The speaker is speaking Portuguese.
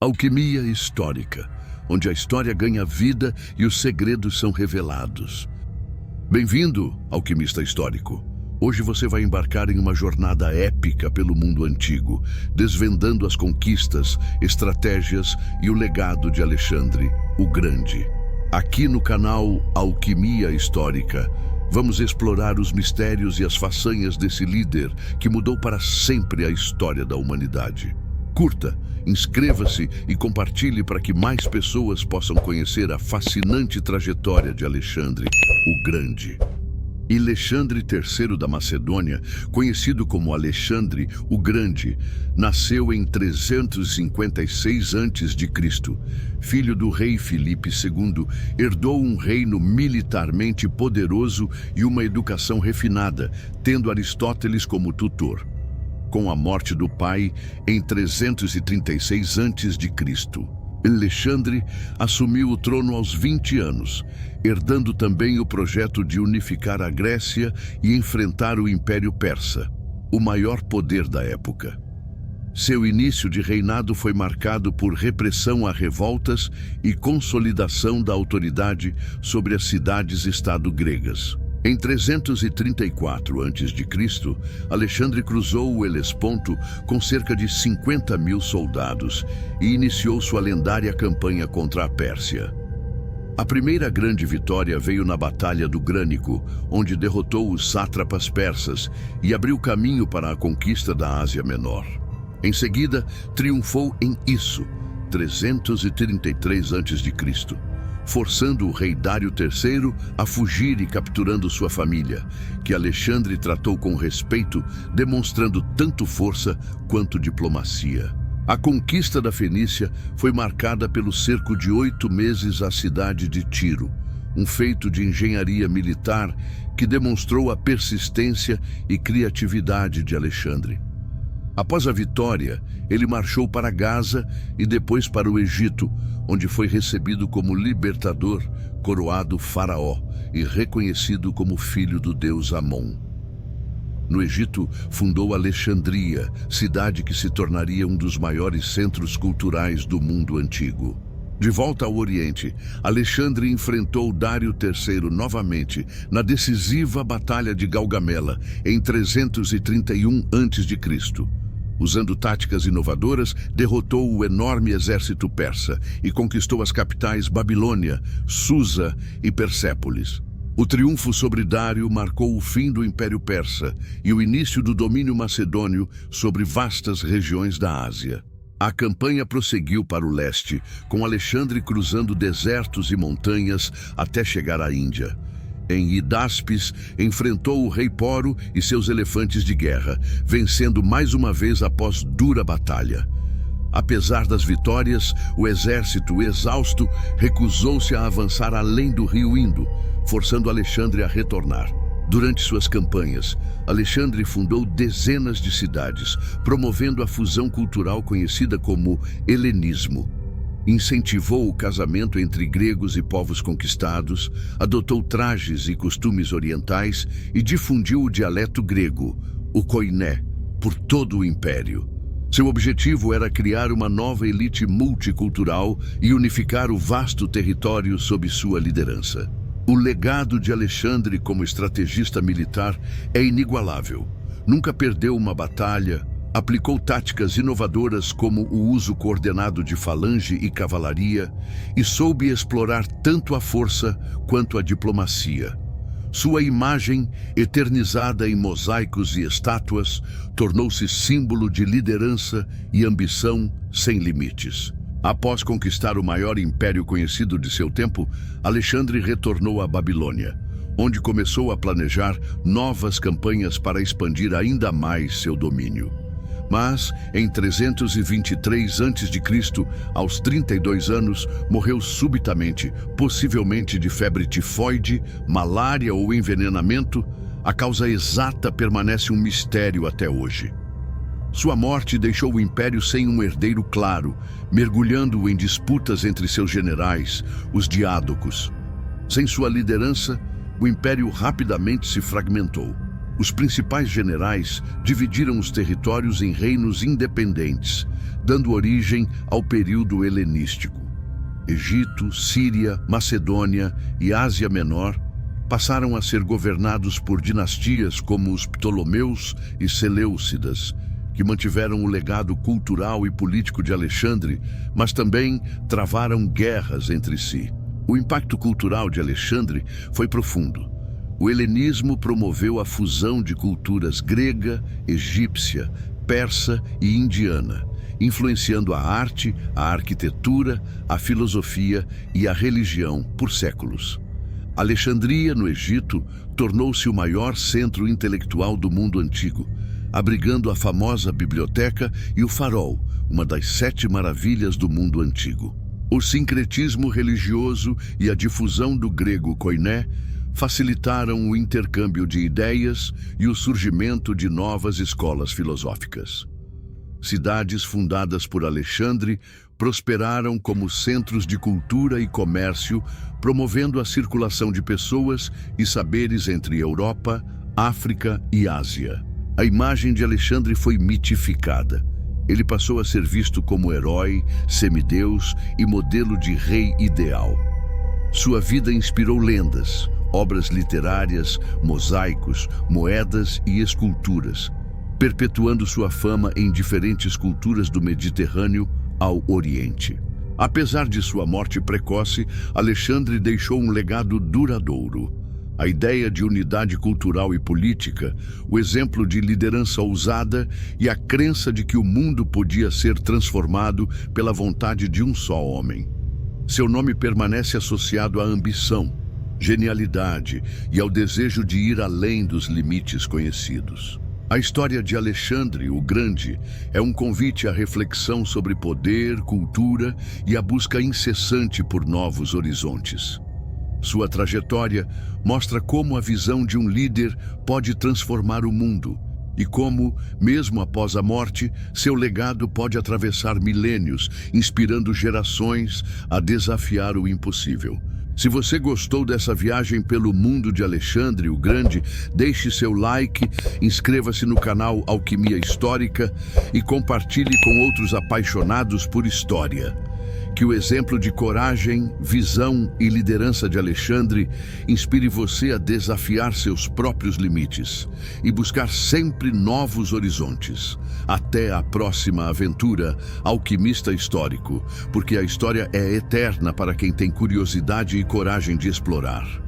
Alquimia histórica, onde a história ganha vida e os segredos são revelados. Bem-vindo, alquimista histórico. Hoje você vai embarcar em uma jornada épica pelo mundo antigo, desvendando as conquistas, estratégias e o legado de Alexandre, o Grande. Aqui no canal Alquimia Histórica, vamos explorar os mistérios e as façanhas desse líder que mudou para sempre a história da humanidade. Curta, inscreva-se e compartilhe para que mais pessoas possam conhecer a fascinante trajetória de Alexandre, o Grande. Alexandre III da Macedônia, conhecido como Alexandre o Grande, nasceu em 356 a.C. Filho do rei Filipe II, herdou um reino militarmente poderoso e uma educação refinada, tendo Aristóteles como tutor. Com a morte do pai em 336 a.C., Alexandre assumiu o trono aos 20 anos, herdando também o projeto de unificar a Grécia e enfrentar o Império Persa, o maior poder da época. Seu início de reinado foi marcado por repressão a revoltas e consolidação da autoridade sobre as cidades-estado gregas. Em 334 a.C., Alexandre cruzou o Helesponto com cerca de 50.000 soldados e iniciou sua lendária campanha contra a Pérsia. A primeira grande vitória veio na Batalha do Grânico, onde derrotou os sátrapas persas e abriu caminho para a conquista da Ásia Menor. Em seguida, triunfou em Isso, 333 a.C., forçando o rei Dário III a fugir e capturando sua família, que Alexandre tratou com respeito, demonstrando tanto força quanto diplomacia. A conquista da Fenícia foi marcada pelo cerco de 8 meses à cidade de Tiro, um feito de engenharia militar que demonstrou a persistência e criatividade de Alexandre. Após a vitória, ele marchou para Gaza e depois para o Egito, onde foi recebido como libertador, coroado faraó e reconhecido como filho do deus Amon. No Egito, fundou Alexandria, cidade que se tornaria um dos maiores centros culturais do mundo antigo. De volta ao Oriente, Alexandre enfrentou Dário III novamente na decisiva Batalha de Gaugamela, em 331 a.C. Usando táticas inovadoras, derrotou o enorme exército persa e conquistou as capitais Babilônia, Susa e Persépolis. O triunfo sobre Dário marcou o fim do Império Persa e o início do domínio macedônio sobre vastas regiões da Ásia. A campanha prosseguiu para o leste, com Alexandre cruzando desertos e montanhas até chegar à Índia. Em Hidáspes, enfrentou o rei Poro e seus elefantes de guerra, vencendo mais uma vez após dura batalha. Apesar das vitórias, o exército, exausto, recusou-se a avançar além do rio Indo, forçando Alexandre a retornar. Durante suas campanhas, Alexandre fundou dezenas de cidades, promovendo a fusão cultural conhecida como helenismo. Incentivou o casamento entre gregos e povos conquistados, adotou trajes e costumes orientais e difundiu o dialeto grego, o koiné, por todo o império. Seu objetivo era criar uma nova elite multicultural e unificar o vasto território sob sua liderança. O legado de Alexandre como estrategista militar é inigualável. Nunca perdeu uma batalha, aplicou táticas inovadoras como o uso coordenado de falange e cavalaria e soube explorar tanto a força quanto a diplomacia. Sua imagem, eternizada em mosaicos e estátuas, tornou-se símbolo de liderança e ambição sem limites. Após conquistar o maior império conhecido de seu tempo, Alexandre retornou à Babilônia, onde começou a planejar novas campanhas para expandir ainda mais seu domínio. Mas, em 323 a.C., aos 32 anos, morreu subitamente, possivelmente de febre tifoide, malária ou envenenamento. A causa exata permanece um mistério até hoje. Sua morte deixou o império sem um herdeiro claro, mergulhando-o em disputas entre seus generais, os diádocos. Sem sua liderança, o império rapidamente se fragmentou. Os principais generais dividiram os territórios em reinos independentes, dando origem ao período helenístico. Egito, Síria, Macedônia e Ásia Menor passaram a ser governados por dinastias como os Ptolomeus e Seleucidas, que mantiveram o legado cultural e político de Alexandre, mas também travaram guerras entre si. O impacto cultural de Alexandre foi profundo. O helenismo promoveu a fusão de culturas grega, egípcia, persa e indiana, influenciando a arte, a arquitetura, a filosofia e a religião por séculos. Alexandria, no Egito, tornou-se o maior centro intelectual do mundo antigo, abrigando a famosa biblioteca e o farol, uma das 7 maravilhas do mundo antigo. O sincretismo religioso e a difusão do grego koiné facilitaram o intercâmbio de ideias e o surgimento de novas escolas filosóficas. Cidades fundadas por Alexandre prosperaram como centros de cultura e comércio, promovendo a circulação de pessoas e saberes entre Europa, África e Ásia. A imagem de Alexandre foi mitificada. Ele passou a ser visto como herói, semideus e modelo de rei ideal. Sua vida inspirou lendas, obras literárias, mosaicos, moedas e esculturas, perpetuando sua fama em diferentes culturas do Mediterrâneo ao Oriente. Apesar de sua morte precoce, Alexandre deixou um legado duradouro. A ideia de unidade cultural e política, o exemplo de liderança ousada e a crença de que o mundo podia ser transformado pela vontade de um só homem. Seu nome permanece associado à ambição, genialidade e ao desejo de ir além dos limites conhecidos. A história de Alexandre o Grande é um convite à reflexão sobre poder, cultura e a busca incessante por novos horizontes. Sua trajetória mostra como a visão de um líder pode transformar o mundo e como, mesmo após a morte, seu legado pode atravessar milênios, inspirando gerações a desafiar o impossível. Se você gostou dessa viagem pelo mundo de Alexandre o Grande, deixe seu like, inscreva-se no canal Alquimia Histórica e compartilhe com outros apaixonados por história. Que o exemplo de coragem, visão e liderança de Alexandre inspire você a desafiar seus próprios limites e buscar sempre novos horizontes. Até a próxima aventura, Alquimista Histórico, porque a história é eterna para quem tem curiosidade e coragem de explorar.